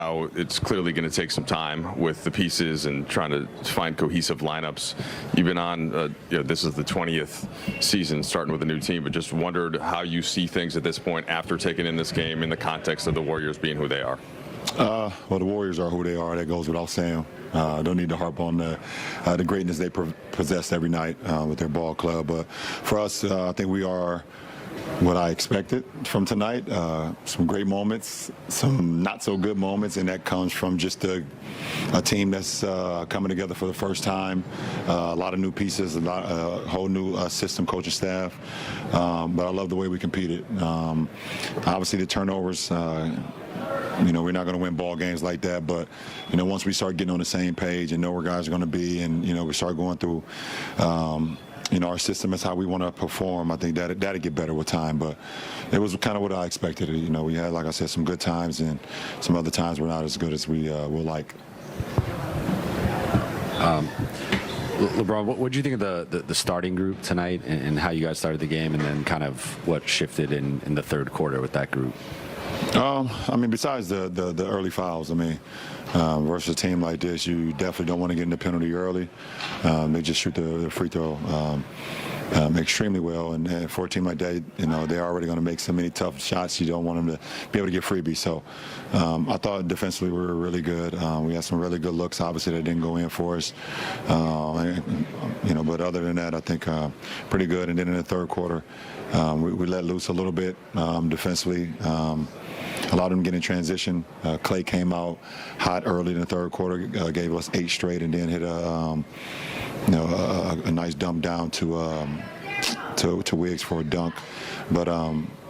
Now, it's clearly going to take some time with the pieces and trying to find cohesive lineups. You've been on, this is the 20th season starting with a new team, but just wondered how you see things at this point after taking in this game in the context of the Warriors being who they are. Well, the Warriors are who they are. That goes without saying. Don't need to harp on the greatness they possess every night with their ball club. But for us, I think we are what I expected from tonight. Some great moments, some not so good moments, and that comes from just a team that's coming together for the first time. A lot of new pieces, a whole new system, coaching staff. But I love the way we competed. Obviously, the turnovers. We're not going to win ball games like that, but once we start getting on the same page and know where guys are going to be, and we start going through. Our system is how we want to perform. I think that'll get better with time, but it was kind of what I expected. We had, like I said, some good times, and some other times were not as good as we will like. LeBron, what did you think of the starting group tonight, and how you guys started the game, and then kind of what shifted in the third quarter with that group? Besides the early fouls, versus a team like this, you definitely don't want to get in the penalty early. They just shoot the free throw extremely well, and for a team like that, they're already going to make so many tough shots. You don't want them to be able to get freebies. So I thought defensively we were really good. We had some really good looks, obviously, that didn't go in for us. But other than that, I think pretty good. And then in the third quarter, we let loose a little bit defensively. Allowed them to get in transition. Clay came out hot early in the third quarter, gave us 8 straight, and then hit a nice dump down to Wiggs for a dunk. But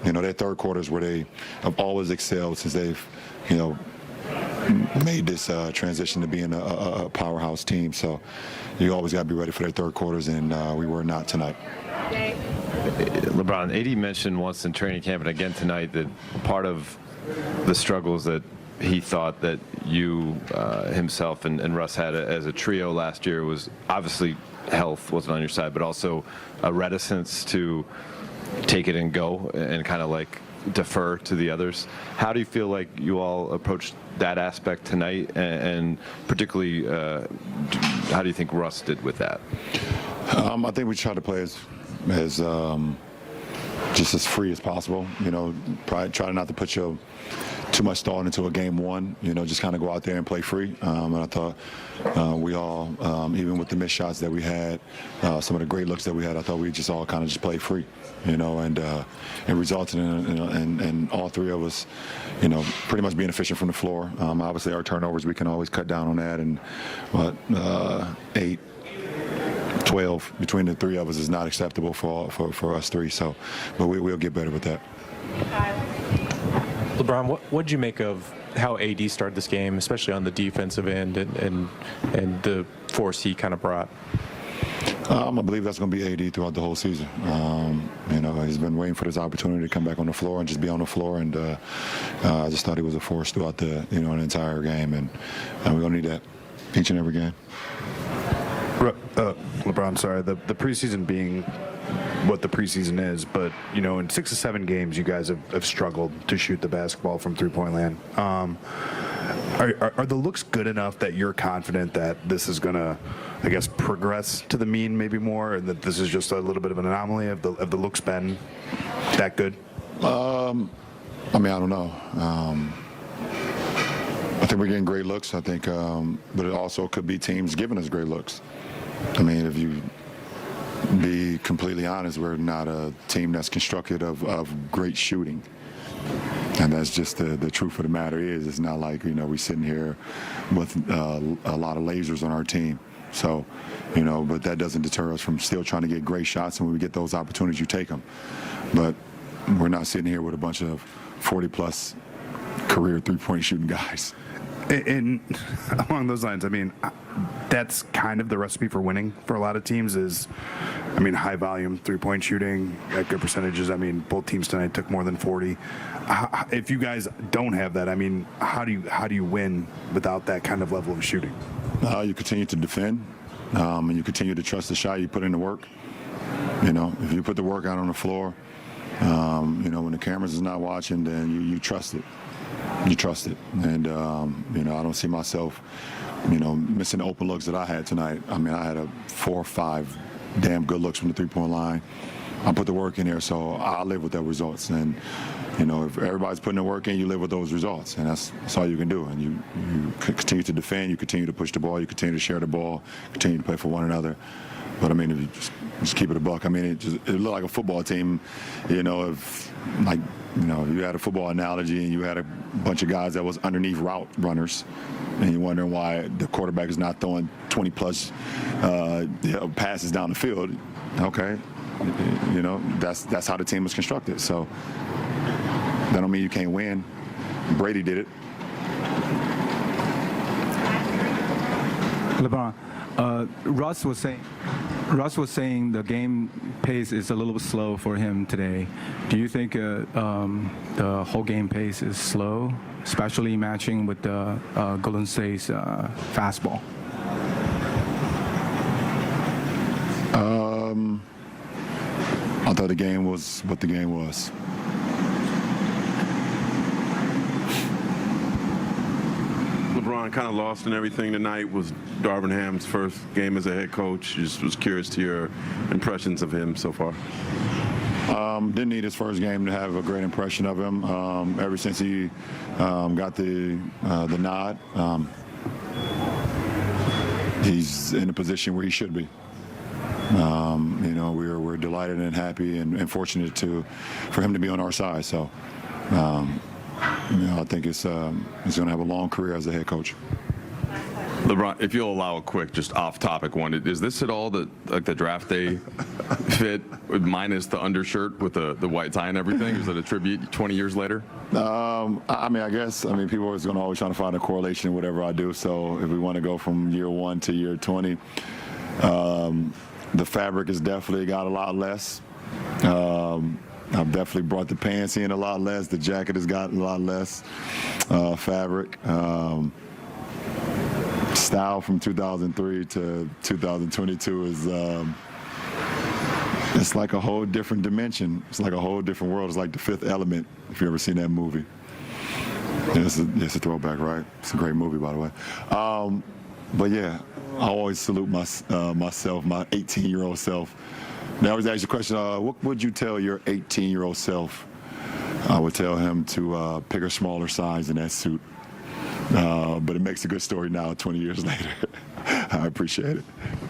their third quarter is where they have always excelled since they've made this transition to being a powerhouse team. So you always got to be ready for their third quarters, and we were not tonight. LeBron, AD mentioned once in training camp and again tonight that part of the struggles that he thought that you himself and Russ had as a trio last year was obviously health wasn't on your side, but also a reticence to take it and go and kind of like defer to the others. How do you feel like you all approached that aspect tonight, and particularly how do you think Russ did with that? I think we tried to play as just as free as possible. Probably try not to put too much thought into a game one. Just kind of go out there and play free. And I thought we all, even with the missed shots that we had, some of the great looks that we had, I thought we just all kind of just played free. And it resulted in all three of us, pretty much being efficient from the floor. Obviously, our turnovers, we can always cut down on that. And 8, 12 between the three of us is not acceptable for us three. So, but we'll get better with that. LeBron, what did you make of how AD started this game, especially on the defensive end, and the force he kind of brought? I believe that's going to be AD throughout the whole season. He's been waiting for this opportunity to come back on the floor and just be on the floor, and I just thought he was a force throughout the an entire game, and we're going to need that each and every game. LeBron, sorry, the preseason being what the preseason is, but in 6 to 7 games you guys have struggled to shoot the basketball from three-point land. Are the looks good enough that you're confident that this is gonna, progress to the mean maybe more, and that this is just a little bit of an anomaly? Have the looks been that good? I don't know. I think we're getting great looks. I think, but it also could be teams giving us great looks. If you be completely honest, we're not a team that's constructed of great shooting. And that's just the truth of the matter is, it's not like, we're sitting here with a lot of lasers on our team. So, but that doesn't deter us from still trying to get great shots. And when we get those opportunities, you take them. But we're not sitting here with a bunch of 40-plus career three-point shooting guys. And along those lines, that's kind of the recipe for winning for a lot of teams is, high volume three-point shooting at good percentages. Both teams tonight took more than 40. If you guys don't have that, how do you win without that kind of level of shooting? You continue to defend, and you continue to trust the shot. You put in the work. If you put the work out on the floor, when the cameras is not watching, then you trust it. you trust it. And, I don't see myself, missing the open looks that I had tonight. I mean, I had 4 or 5 damn good looks from the three-point line. I put the work in there, so I live with those results. And, if everybody's putting the work in, you live with those results. And that's all you can do. And you continue to defend, you continue to push the ball, you continue to share the ball, continue to play for one another. But, I mean, if you just keep it a buck, I mean, it looked like a football team, if you had a football analogy and you had a bunch of guys that was underneath route runners, and you're wondering why the quarterback is not throwing 20-plus passes down the field. Okay, that's how the team was constructed. So that don't mean you can't win. Brady did it. LeBron, Russ was saying the game pace is a little bit slow for him today. Do you think the whole game pace is slow, especially matching with the Golden State's fastball? I thought the game was what the game was. LeBron, kind of lost in everything tonight. Was Darvin Ham's first game as a head coach. Just was curious to your impressions of him so far. Didn't need his first game to have a great impression of him. Ever since he got the nod, he's in a position where he should be. We're delighted and happy and fortunate for him to be on our side. So, I think he's going to have a long career as a head coach. LeBron, if you'll allow a quick, just off-topic one, is this at all the draft day fit minus the undershirt with the white tie and everything? Is that a tribute 20 years later? I guess people are going to always try to find a correlation in whatever I do. So if we want to go from year 1 to year 20, the fabric has definitely got a lot less. I've definitely brought the pants in a lot less. The jacket has gotten a lot less fabric. Style from 2003 to 2022 is it's like a whole different dimension. It's like a whole different world. It's like The Fifth Element, if you've ever seen that movie. It's a throwback, right? It's a great movie, by the way. But yeah, I always salute myself, my 18-year-old self. Now I always ask the question, what would you tell your 18-year-old self? I would tell him to pick a smaller size in that suit. But it makes a good story now, 20 years later. I appreciate it.